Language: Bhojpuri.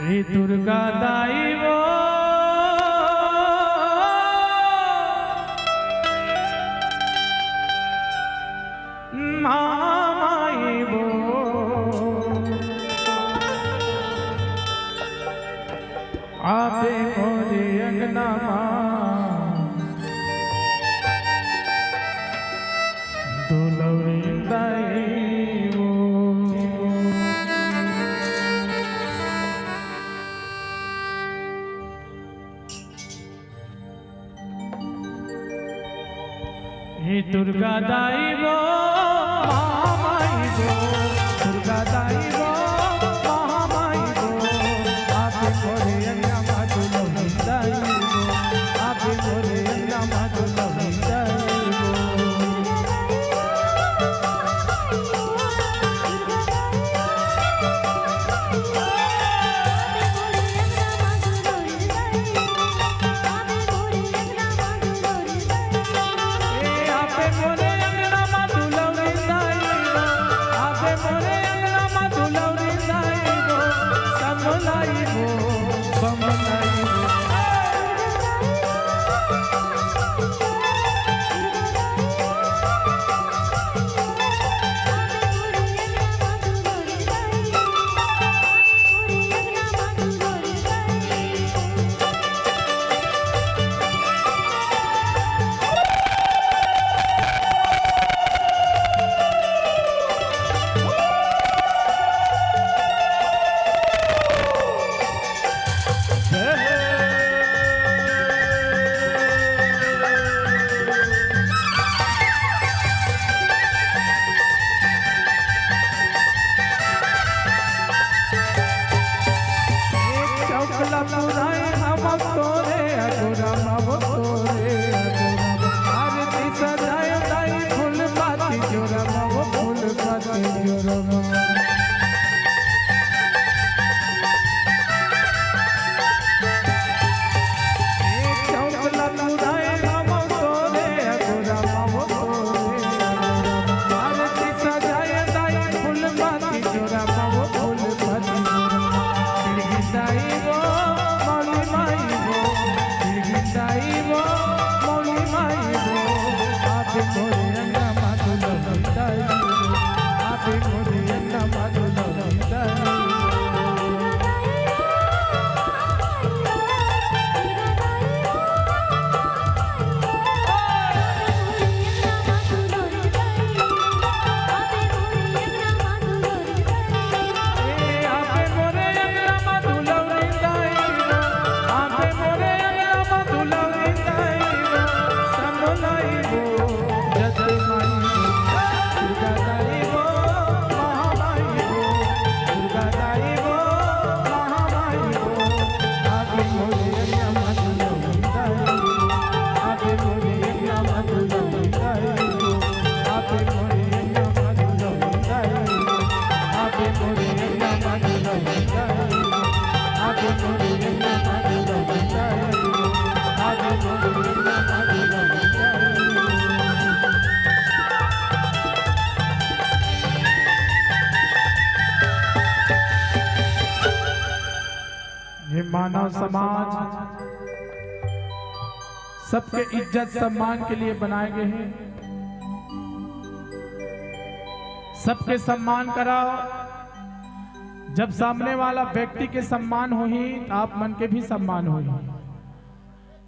हे दुर्गा दाई वो माई वो आपे मोरे अंगना दुलौरी दाई वो हे दुर्गा दाई वो महामाई वो दुर्गा दाई वो महामाई वो आपे मोरे अंगना दुलौरी दाई वो आपे मोरे अंगना दुलौरी दाई मानव समाज सबके इज्जत सम्मान के लिए बनाए गए हैं। सबके सम्मान कराओ। जब सामने वाला व्यक्ति के सम्मान हो ही आप मन के भी सम्मान हो ही।